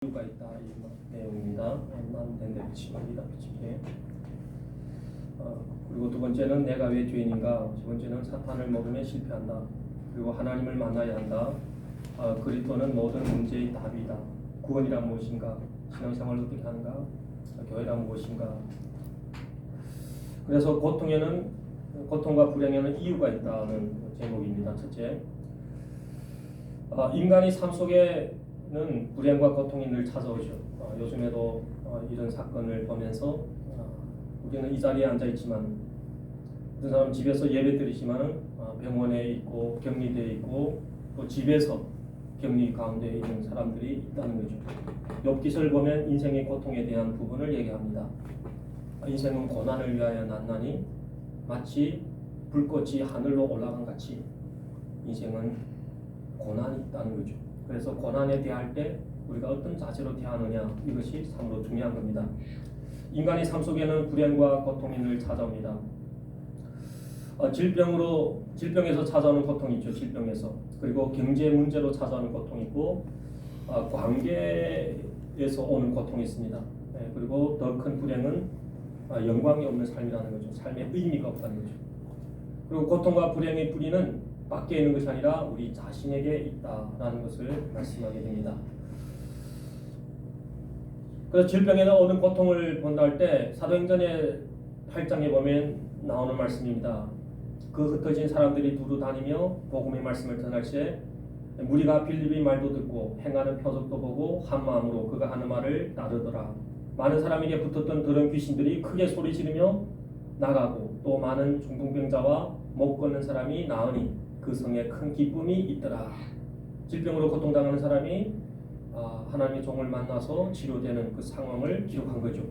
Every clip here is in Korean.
이유가 있다 이 내용입니다. 난된데 붙입니다. 그리고 두 번째는 내가 왜 죄인인가. 세 번째는 사탄을 먹으면 실패한다. 그리고 하나님을 만나야 한다. 그리스도는 모든 문제의 답이다. 구원이란 무엇인가? 신앙생활을 어떻게 하는가? 교회란 무엇인가? 그래서 고통과 불행에는 이유가 있다는 제목입니다. 첫째, 인간이 삶 속에는 불행과 고통이 늘 찾아오죠. 요즘에도 이런 사건을 보면서 우리는 이 자리에 앉아 있지만, 어떤 사람 집에서 예배 드리지만은 병원에 있고 격리되어 있고 또 집에서 격리 가운데 있는 사람들이 있다는 거죠. 욥기서를 보면 인생의 고통에 대한 부분을 얘기합니다. 인생은 고난을 위하여 났나니 마치 불꽃이 하늘로 올라간 같이 인생은 고난이 있다는 거죠. 그래서 고난에 대할 때 우리가 어떤 자세로 대하느냐, 이것이 참으로 중요한 겁니다. 인간의 삶 속에는 불행과 고통이 늘 찾아옵니다. 질병에서 찾아오는 고통이 있죠. 질병에서. 그리고 경제 문제로 찾아오는 고통이 있고, 관계에서 오는 고통이 있습니다. 그리고 더 큰 불행은 영광이 없는 삶이라는 거죠. 삶에 의미가 없다는 거죠. 그리고 고통과 불행의 뿌리는 밖에 있는 것이 아니라 우리 자신에게 있다라는 것을 말씀하게 됩니다. 그래서 질병에서 오는 고통을 본다 할 때 사도행전의 8장에 보면 나오는 말씀입니다. 그 흩어진 사람들이 두루 다니며 복음의 말씀을 전할 때 무리가 빌립의 말도 듣고 행하는 표적도 보고 한 마음으로 그가 하는 말을 따르더라. 많은 사람에게 붙었던 더러운 귀신들이 크게 소리 지르며 나가고 또 많은 중풍병자와 못 걷는 사람이 나으니 그 성에 큰 기쁨이 있더라. 질병으로 고통당하는 사람이 하나님의 종을 만나서 치료되는 그 상황을 기록한 거죠.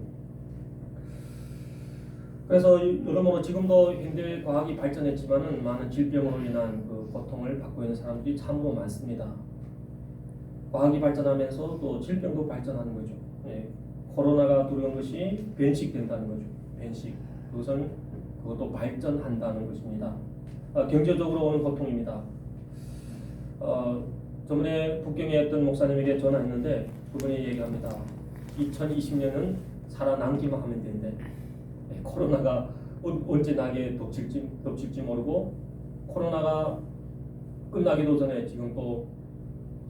그래서 여러모로 지금도 현대 과학이 발전했지만은 많은 질병으로 인한 그 고통을 받고 있는 사람들이 참으로 많습니다. 과학이 발전하면서 또 질병도 발전하는 거죠. 코로나가 들어온 것이 변식된다는 거죠. 변식. 그것은 그것도 발전한다는 것입니다. 경제적으로 오는 고통입니다. 저번에 북경에 어떤 목사님에게 전화했는데 그분이 얘기합니다. 2020년은 살아남기만 하면 되는데 코로나가 언제 나게 덮칠지 모르고, 코로나가 끝나기도 전에 지금 또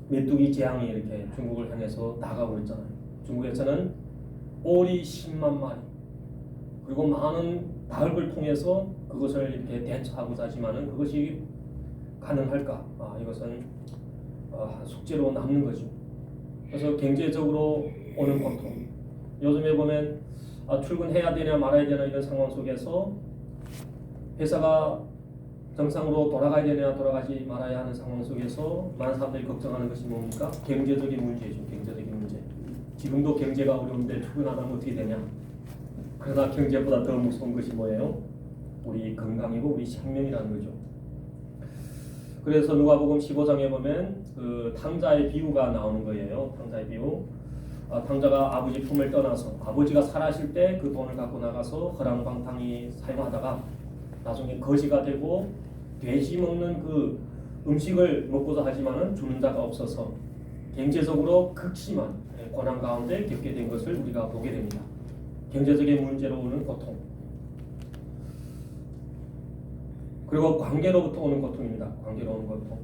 메뚜기 재앙이 이렇게 중국을 향해서 나가고 있잖아요. 중국에서는 오리 10만 마리 그리고 많은 다육을 통해서 그것을 이렇게 대처하고자 하지만은 그것이 가능할까? 이것은 숙제로 남는 거죠. 그래서 경제적으로 오는 고통. 요즘에 보면 출근해야 되냐 말아야 되나 이런 상황 속에서 회사가 정상으로 돌아가야 되냐 돌아가지 말아야 하는 상황 속에서 많은 사람들이 걱정하는 것이 뭡니까? 경제적인 문제죠. 경제적인 문제. 지금도 경제가 어려운데 출근 안 하면 어떻게 되냐? 그러나 경제보다 더 무서운 것이 뭐예요? 우리 건강이고 우리 생명이라는 거죠. 그래서 누가복음 15장에 보면 그 탕자의 비유가 나오는 거예요. 탕자의 비유. 탕자가 아버지 품을 떠나서 아버지가 살아실 때 그 돈을 갖고 나가서 허랑방탕히 사용하다가 나중에 거지가 되고 돼지 먹는 그 음식을 먹고자 하지만은 주는 자가 없어서 경제적으로 극심한 고난 가운데 겪게 된 것을 우리가 보게 됩니다. 경제적인 문제로 오는 고통. 그리고 관계로부터 오는 고통입니다. 관계로 오는 고통.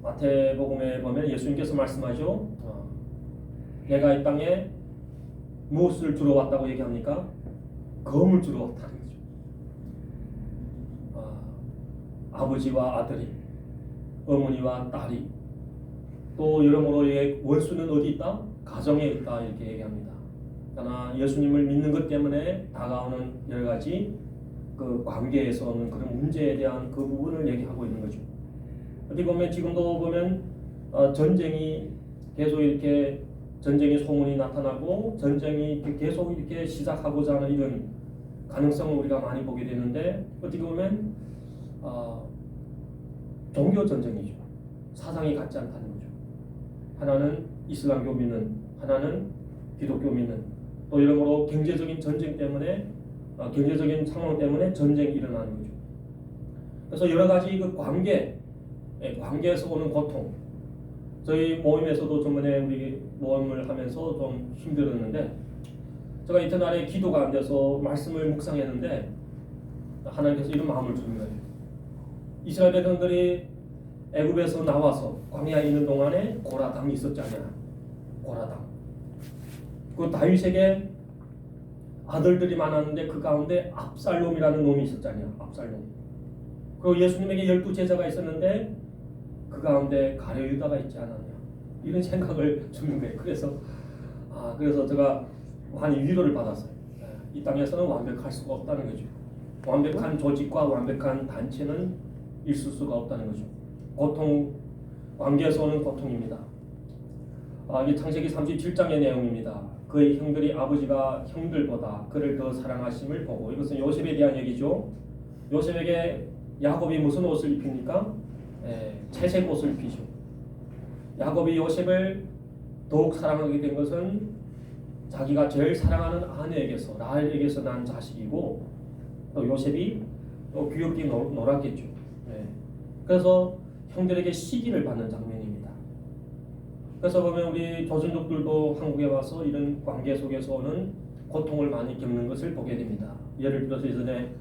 마태복음에 보면 예수님께서 말씀하죠. 내가 이 땅에 무엇을 주러 왔다고 얘기합니까? 검을 주러 왔다는 거죠. 아버지와 아들이, 어머니와 딸이, 또 여러모로 원수는 어디 있다? 가정에 있다, 이렇게 얘기합니다. 그러나 예수님을 믿는 것 때문에 다가오는 여러 가지 그 관계에서 오는 그런 문제에 대한 그 부분을 얘기하고 있는 거죠. 어디 보면 지금도 보면 전쟁이 계속 이렇게 전쟁의 소문이 나타나고 전쟁이 계속 이렇게 시작하고자 하는 이런 가능성을 우리가 많이 보게 되는데, 어떻게 보면 종교 전쟁이죠. 사상이 같지 않다는 거죠. 하나는 이슬람교 믿는, 하나는 기독교 믿는, 또 여러모로 경제적인 전쟁 때문에 경제적인 상황 때문에 전쟁이 일어나는 거죠. 그래서 여러 가지 그 관계에서 오는 고통, 저희 모임에서도 저번에 우리 모임을 하면서 좀 힘들었는데 제가 이튿날에 기도가 안 돼서 말씀을 묵상했는데 하나님께서 이런 마음을 주는 거예요. 이스라엘 백성들이 애굽에서 나와서 광야에 있는 동안에 고라당이 있었지 않냐. 고라당. 그 다윗에게 아들들이 많았는데 그 가운데 압살롬이라는 놈이 있었잖아요. 압살롬. 그리고 예수님에게 12제자가 있었는데 그 가운데 가룟 유다가 있지 않았냐. 이런 생각을 주는 거예요. 그래서 제가 많이 위로를 받았어요. 이 땅에서는 완벽할 수가 없다는 거죠. 완벽한 조직과 완벽한 단체는 있을 수가 없다는 거죠. 고통, 관계에서 오는 고통입니다. 이게 창세기 37장의 내용입니다. 그의 형들이 아버지가 형들보다 그를 더 사랑하심을 보고, 이것은 요셉에 대한 얘기죠. 요셉에게 야곱이 무슨 옷을 입힙니까? 채색 옷을 입히죠. 야곱이 요셉을 더욱 사랑하게 된 것은 자기가 제일 사랑하는 아내에게서, 라헬에게서 난 자식이고, 또 요셉이 또 귀엽게 놀았겠죠. 그래서 형들에게 시기를 받는 장면입니다. 그래서 보면 우리 조선족들도 한국에 와서 이런 관계 속에서 오는 고통을 많이 겪는 것을 보게 됩니다. 예를 들어서 예전에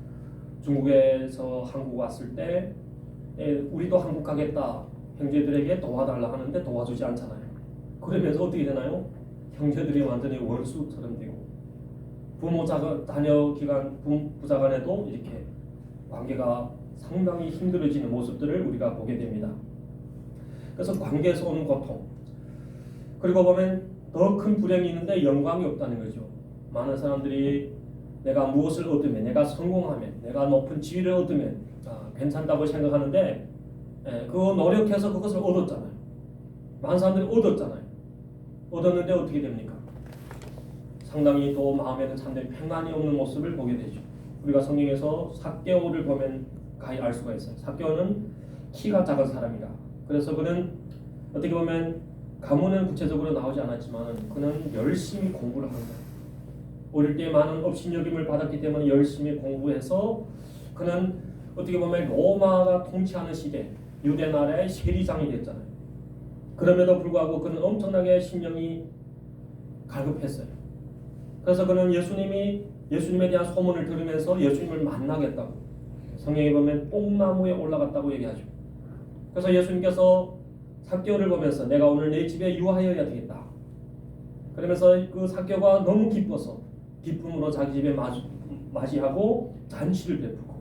중국에서 한국 왔을 때 우리도 한국 가겠다, 형제들에게 도와달라 하는데 도와주지 않잖아요. 그러면서 어떻게 되나요? 형제들이 완전히 원수처럼 되고, 자녀 기간 부자간에도 이렇게 관계가 상당히 힘들어지는 모습들을 우리가 보게 됩니다. 그래서 관계에서 오는 고통, 그리고 보면 더 큰 불행이 있는데 영광이 없다는 거죠. 많은 사람들이 내가 무엇을 얻으면, 내가 성공하면, 내가 높은 지위를 얻으면 괜찮다고 생각하는데 그거 노력해서 그것을 얻었잖아요. 많은 사람들이 얻었잖아요. 얻었는데 어떻게 됩니까? 상당히 또 마음에는 참된 평안이 없는 모습을 보게 되죠. 우리가 성경에서 삭개오를 보면 가히 알 수가 있어요. 삭개오는 키가 작은 사람이다. 그래서 그는 어떻게 보면 가문은 구체적으로 나오지 않았지만 그는 열심히 공부를 한 거예요. 어릴 때 많은 업신여김을 받았기 때문에 열심히 공부해서 그는 어떻게 보면 로마가 통치하는 시대, 유대 나라의 세리장이 됐잖아요. 그럼에도 불구하고 그는 엄청나게 신령이 갈급했어요. 그래서 그는 예수님에 대한 소문을 들으면서 예수님을 만나겠다고, 성경에 보면 뽕나무에 올라갔다고 얘기하죠. 그래서 예수님께서 삭개오를 보면서 내가 오늘 내 집에 유하여야 되겠다. 그러면서 그 삭개오가 너무 기뻐서 기쁨으로 자기 집에 맞이하고 잔치를 베푸고,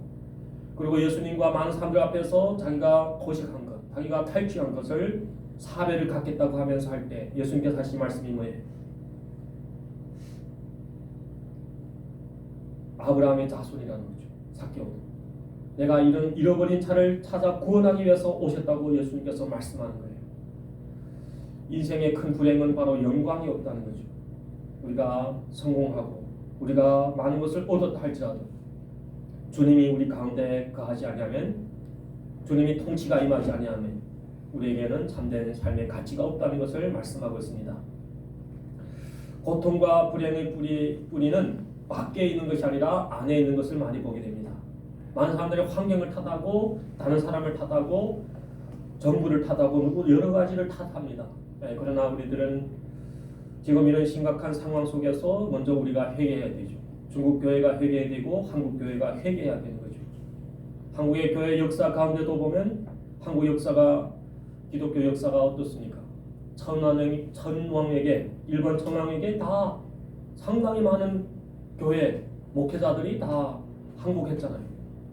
그리고 예수님과 많은 사람들 앞에서 자기가 거식한 것, 자기가 탈취한 것을 사배를 갖겠다고 하면서 할 때 예수님께서 하신 말씀이 뭐예요? 아브라함의 자손이라는 거죠. 삭개오. 내가 이런 잃어버린 차를 찾아 구원하기 위해서 오셨다고 예수님께서 말씀하는 거예요. 인생의 큰 불행은 바로 영광이 없다는 거죠. 우리가 성공하고 우리가 많은 것을 얻었다 할지라도 주님이 우리 가운데 거하지 아니하면, 주님이 통치가 임하지 아니하면 우리에게는 참된 삶의 가치가 없다는 것을 말씀하고 있습니다. 고통과 불행의 뿌리는 밖에 있는 것이 아니라 안에 있는 것을 많이 보게 됩니다. 많은 사람들이 환경을 탓하고 다른 사람을 탓하고 정부를 탓하고 여러 가지를 탓합니다. 그러나 우리들은 지금 이런 심각한 상황 속에서 먼저 우리가 회개해야 되죠. 중국 교회가 회개해야 되고 한국 교회가 회개해야 되는 거죠. 한국의 교회 역사 가운데도 보면 한국 역사가, 기독교 역사가 어떻습니까? 천왕에게, 일본 천왕에게 다 상당히 많은 교회 목회자들이 다 항복했잖아요.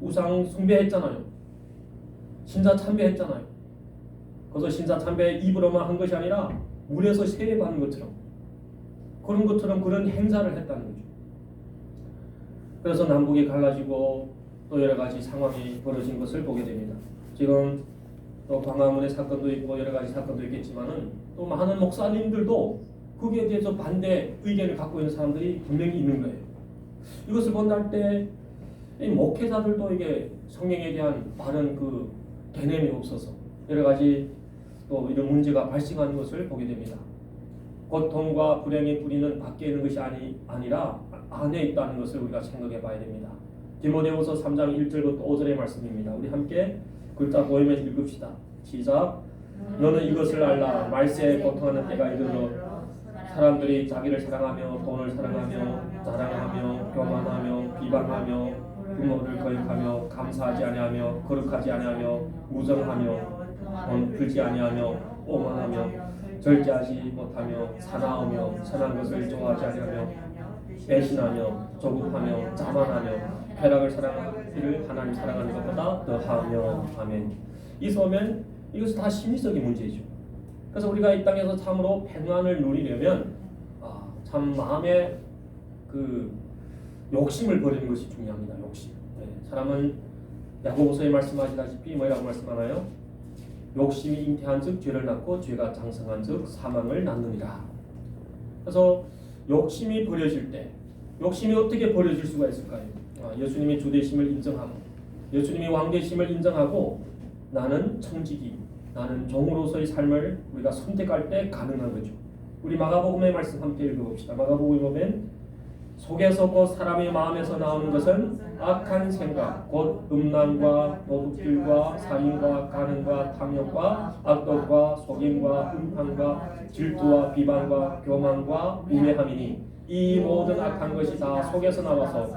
우상 숭배했잖아요. 신사 참배했잖아요. 그래서 신사 참배 입으로만 한 것이 아니라 물에서 세례받는 것처럼, 그런 행사를 했다는 거죠. 그래서 남북이 갈라지고 또 여러 가지 상황이 벌어진 것을 보게 됩니다. 지금 또 광화문의 사건도 있고 여러 가지 사건도 있겠지만은 또 많은 목사님들도 거기에 대해서 반대 의견을 갖고 있는 사람들이 분명히 있는 거예요. 이것을 본할 때 목회자들도 이게 성경에 대한 바른 그 개념이 없어서 여러 가지 또 이런 문제가 발생하는 것을 보게 됩니다. 고통과 불행의 뿌리는 밖에 있는 것이 아니라 안에 있다는 것을 우리가 생각해 봐야 됩니다. 디모데후서 3장 1절부터 5절의 말씀입니다. 우리 함께 글자 보이면 읽읍시다. 시작. 너는 이것을 알라. 말세에 고통하는 때가 이르러 사람들이 자기를 사랑하며 돈을 사랑하며 자랑하며 교만하며 비방하며 부모를 거역하며 감사하지 아니하며 거룩하지 아니하며 무정하며 긁지 아니하며 오만하며 절제하지 못하며 사나우며 선한 것을 좋아하지 아니하며 배신하며 조급하며 자만하며 쾌락을 사랑하기를 하나님 사랑하는 것보다 더하며. 아멘. 이서 보면 이것이 다 심리적인 문제죠. 그래서 우리가 이 땅에서 참으로 평안을 누리려면 참 마음의 그 욕심을 버리는 것이 중요합니다. 욕심. 사람은 야고보서에 말씀하시다시피 뭐라고 말씀하나요? 욕심이 잉태한즉 죄를 낳고 죄가 장성한즉 사망을 낳느니라. 그래서 욕심이 버려질 때, 욕심이 어떻게 버려질 수가 있을까요? 예수님이 주되심을 인정하고, 예수님이 왕되심을 인정하고, 나는 청지기, 나는 종으로서의 삶을 우리가 선택할 때 가능한 거죠. 우리 마가복음의 말씀 함께 읽어봅시다. 마가복음에 보면 속에서 곧 사람의 마음에서 나오는 것은 악한 생각, 곧 음란과 도둑질과 살인과 간음과 탐욕과 악독과 속임과 음탕과 질투와 비방과 교만과 우매함이니 이 모든 악한 것이 다 속에서 나와서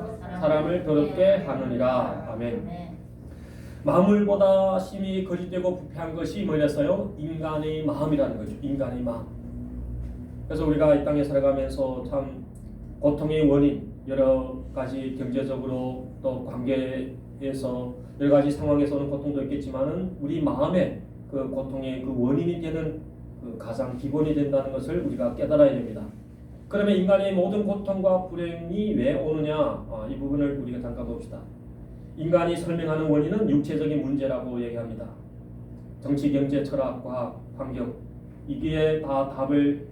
사람을 더럽게 하느니라. 아멘. 만물보다 심히 거짓되고 부패한 것이 뭐랬어요? 인간의 마음이라는 거죠. 인간의 마음. 그래서 우리가 이 땅에 살아가면서 참 고통의 원인, 여러 가지 경제적으로 또 관계에서 여러 가지 상황에서 오는 고통도 있겠지만은 우리 마음의 그 고통의 그 원인이 되는 그 가장 기본이 된다는 것을 우리가 깨달아야 됩니다. 그러면 인간의 모든 고통과 불행이 왜 오느냐? 이 부분을 우리가 잠깐 봅시다. 인간이 설명하는 원인은 육체적인 문제라고 얘기합니다. 정치, 경제, 철학, 과학, 환경 이게 다 답을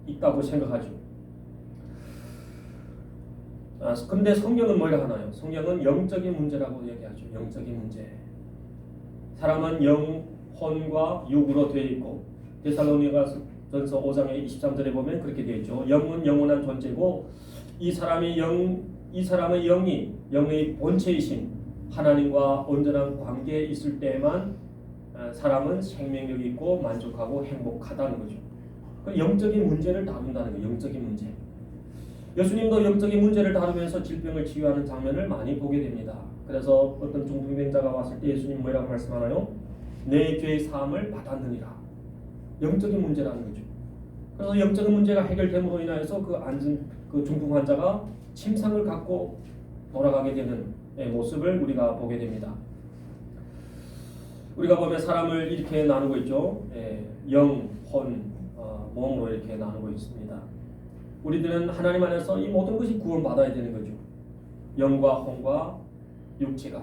있다고 생각하죠. 근데 성경은 뭐라 하나요? 성경은 영적인 문제라고 얘기하죠. 영적인 문제. 사람은 영혼과 육으로 되어 있고 데살로니가전서 5장의 23절에 보면 그렇게 되어 있죠. 영은 영원한 존재고 이 사람의 영이 영의 본체이신 하나님과 온전한 관계에 있을 때만 사람은 생명력이 있고 만족하고 행복하다는 거죠. 그 영적인 문제를 다룬다는 거예요. 영적인 문제. 예수님도 영적인 문제를 다루면서 질병을 치유하는 장면을 많이 보게 됩니다. 그래서 어떤 중풍병자가 왔을 때 예수님 뭐라고 말씀하나요? 내 죄의 사함을 받았느니라. 영적인 문제라는 거죠. 그래서 영적인 문제가 해결됨으로 인하여서 그 중풍 환자가 침상을 갖고 돌아가게 되는 모습을 우리가 보게 됩니다. 우리가 보면 사람을 이렇게 나누고 있죠. 영, 혼, 몸으로 이렇게 나누고 있습니다. 우리들은 하나님 안에서 이 모든 것이 구원받아야 되는 거죠. 영과 혼과 육체가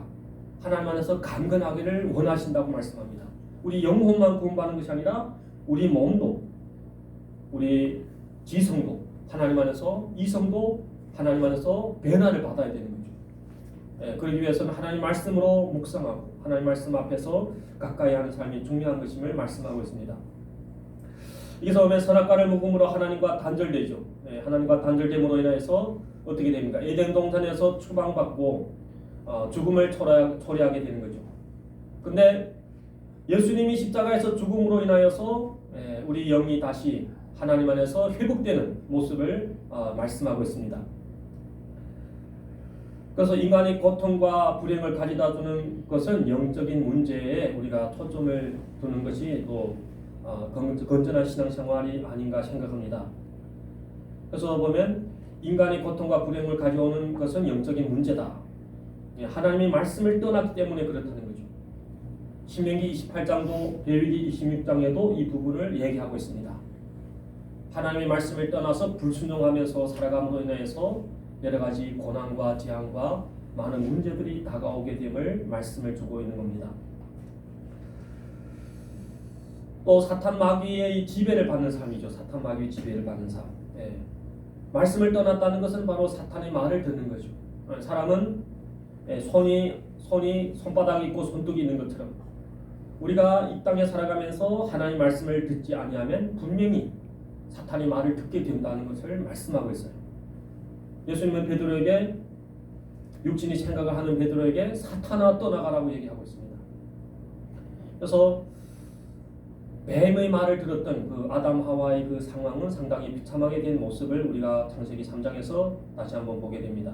하나님 안에서 강건하기를 원하신다고 말씀합니다. 우리 영혼만 구원받는 것이 아니라 우리 몸도, 우리 지성도 하나님 안에서, 이성도 하나님 안에서 변화를 받아야 되는 거죠. 그러기 위해서는 하나님 말씀으로 묵상하고 하나님 말씀 앞에서 가까이 하는 삶이 중요한 것임을 말씀하고 있습니다. 여기서 보면 선악과를 먹음으로 하나님과 단절되죠. 하나님과 단절됨으로 인해서 어떻게 됩니까? 에덴 동산에서 추방받고 죽음을 초래하게 되는 거죠. 근데 예수님이 십자가에서 죽음으로 인하여서 우리 영이 다시 하나님 안에서 회복되는 모습을 말씀하고 있습니다. 그래서 인간의 고통과 불행을 가져다 주는 것은 영적인 문제에 우리가 초점을 두는 것이 또 건전한 신앙생활이 아닌가 생각합니다. 그래서 보면 인간의 고통과 불행을 가져오는 것은 영적인 문제다. 하나님의 말씀을 떠났기 때문에 그렇다는 거죠. 신명기 28장도 레위기 26장에도 이 부분을 얘기하고 있습니다. 하나님의 말씀을 떠나서 불순종하면서 살아감으로 인해서 여러 가지 고난과 재앙과 많은 문제들이 다가오게 됨을 말씀을 주고 있는 겁니다. 또 사탄 마귀의 지배를 받는 삶이죠. 사탄 마귀의 지배를 받는 삶. 말씀을 떠났다는 것은 바로 사탄의 말을 듣는 거죠. 사람은 손바닥이 있고 손등이 있는 것처럼 우리가 이 땅에 살아가면서 하나님의 말씀을 듣지 아니하면 분명히 사탄의 말을 듣게 된다는 것을 말씀하고 있어요. 예수님은 베드로에게 육신이 생각을 하는 베드로에게 사탄아 떠나가라고 얘기하고 있습니다. 그래서 뱀의 말을 들었던 그 아담 하와의 그 상황은 상당히 비참하게 된 모습을 우리가 창세기 3장에서 다시 한번 보게 됩니다.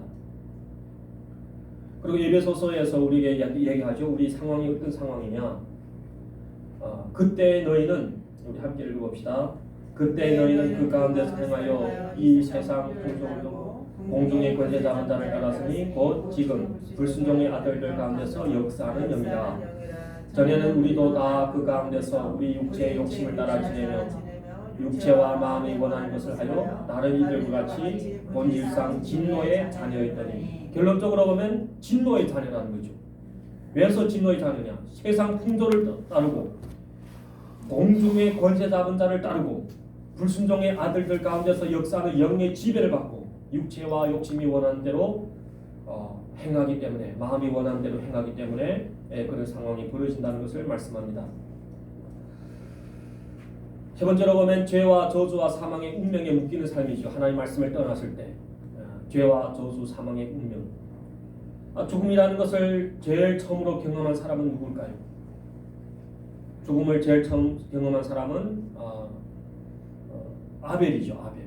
그리고 에베소서에서 우리에게 얘기하죠. 우리 상황이 어떤 상황이냐? 그때 너희는, 우리 함께 읽어봅시다. 그때 너희는 그 가운데서 행하여 이 세상 풍속으로 공중의 권세 잡은 자를 따랐으니 곧 지금 불순종의 아들들 가운데서 역사하는 영이라. 전에는 우리도 다 그 가운데서 우리 육체의 욕심을 따라 지내며 육체와 마음이 원하는 것을 하여 다른 이들과 같이 본질상 진노의 자녀였더니, 결론적으로 보면 진노의 자녀라는 거죠. 왜서 진노의 자녀냐? 세상 풍조를 따르고 공중의 권세 잡은 자를 따르고 불순종의 아들들 가운데서 역사하는 영의 지배를 받고 육체와 욕심이 원하는 대로 행하기 때문에, 마음이 원하는 대로 행하기 때문에 그런 상황이 벌어진다는 것을 말씀합니다. 세 번째로 보면 죄와 저주와 사망의 운명에 묶이는 삶이죠. 하나님 말씀을 떠났을 때 죄와 저주, 사망의 운명. 죽음이라는 것을 제일 처음으로 경험한 사람은 누굴까요? 죽음을 제일 처음 경험한 사람은 아벨이죠. 아벨.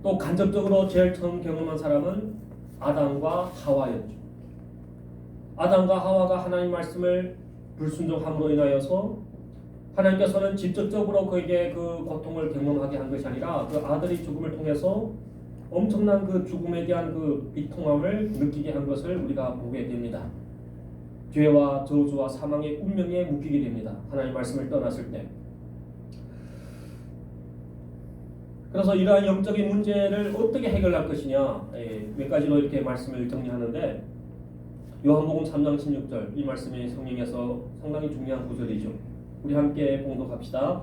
또 간접적으로 제일 처음 경험한 사람은 아담과 하와였죠. 아담과 하와가 하나님 말씀을 불순종함으로 인하여서 하나님께서는 직접적으로 그에게 그 고통을 경험하게 한 것이 아니라 그 아들이 죽음을 통해서 엄청난 그 죽음에 대한 그 비통함을 느끼게 한 것을 우리가 보게 됩니다. 죄와 저주와 사망의 운명에 묶이게 됩니다. 하나님 말씀을 떠났을 때. 그래서 이러한 영적인 문제를 어떻게 해결할 것이냐, 몇 가지로 이렇게 말씀을 정리하는데, 요한복음 3장 16절 이 말씀이 성경에서 상당히 중요한 구절이죠. 우리 함께 봉독합시다.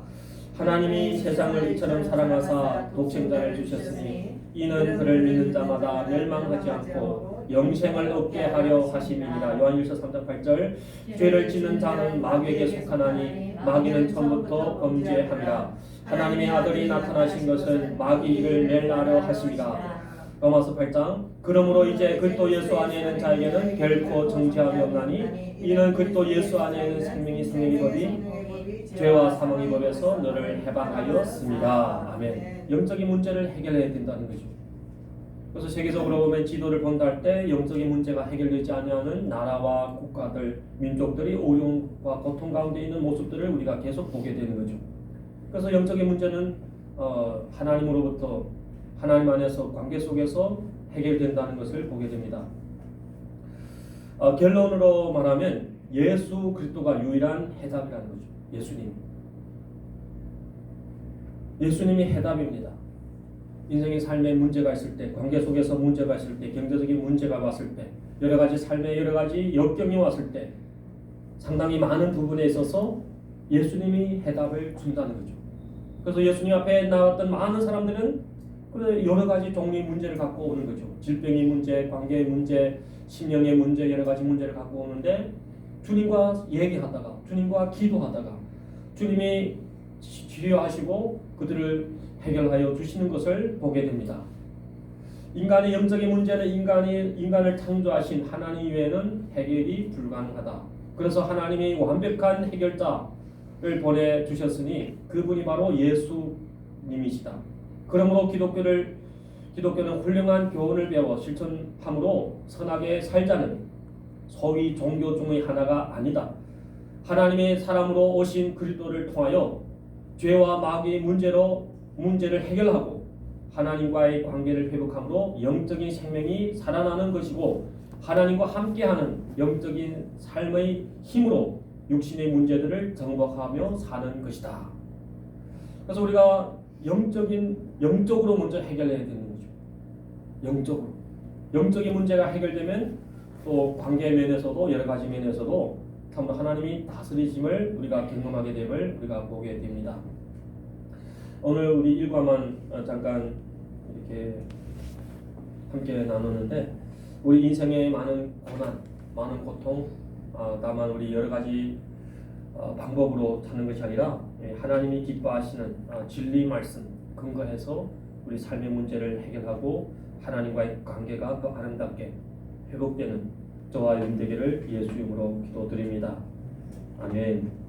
하나님이 세상을 이처럼 사랑하사 독생자를 주셨으니 이는 그를 믿는 자마다 멸망하지 않고 영생을 얻게 하려 하심이니라. 요한일서 3장 8절. 죄를 짓는 자는 마귀에게 속하나니 마귀는 처음부터 범죄함이라. 하나님의 아들이 나타나신 것은 마귀를 멸하려 하심이라. 로마서 8장. 그러므로 이제 그리스도 예수 안에 있는 자에게는 결코 정죄함이 없나니 이는 그리스도 예수 안에 있는 생명이 생명의 법이 죄와 사망의 법에서 너를 해방하였습니다. 아멘. 영적인 문제를 해결해야 된다는 거죠. 그래서 세계적으로 보면 지도를 본다 할 때 영적인 문제가 해결되지 않는 나라와 국가들, 민족들이 어려움과 고통 가운데 있는 모습들을 우리가 계속 보게 되는 거죠. 그래서 영적인 문제는 하나님으로부터, 하나님 안에서 관계 속에서 해결된다는 것을 보게 됩니다. 결론으로 말하면 예수 그리스도가 유일한 해답이라는 거죠. 예수님이 해답입니다. 인생의 삶에 문제가 있을 때, 관계 속에서 문제가 있을 때, 경제적인 문제가 왔을 때, 여러 가지 삶에 여러 가지 역경이 왔을 때 상당히 많은 부분에 있어서 예수님이 해답을 준다는 거죠. 그래서 예수님 앞에 나왔던 많은 사람들은 여러 가지 종류의 문제를 갖고 오는 거죠. 질병의 문제, 관계의 문제, 심령의 문제, 여러 가지 문제를 갖고 오는데 주님과 얘기하다가, 주님과 기도하다가 주님이 치료하시고 그들을 해결하여 주시는 것을 보게 됩니다. 인간의 영적인 문제는 인간을 창조하신 하나님 외에는 해결이 불가능하다. 그래서 하나님이 완벽한 해결자를 보내주셨으니 그분이 바로 예수님이시다. 그러므로 기독교는 훌륭한 교훈을 배워 실천함으로 선하게 살자는 소위 종교 중의 하나가 아니다. 하나님의 사람으로 오신 그리스도를 통하여 죄와 마귀의 문제를 해결하고 하나님과의 관계를 회복함으로 영적인 생명이 살아나는 것이고 하나님과 함께하는 영적인 삶의 힘으로 육신의 문제들을 정복하며 사는 것이다. 그래서 우리가 영적으로 먼저 해결해야 되는 거죠. 영적인 문제가 해결되면 또 관계 면에서도 여러 가지 면에서도 참으로 하나님이 다스리심을 우리가 경험하게 됨을 우리가 보게 됩니다. 오늘 우리 일과만 잠깐 이렇게 함께 나누는데 우리 인생의 많은 고난, 많은 고통, 다만 우리 여러 가지 방법으로 사는 것이 아니라 하나님이 기뻐하시는 진리 말씀 근거해서 우리 삶의 문제를 해결하고 하나님과의 관계가 더 아름답게 회복되는 저와 여러분 되기를 예수 이름으로 기도드립니다. 아멘.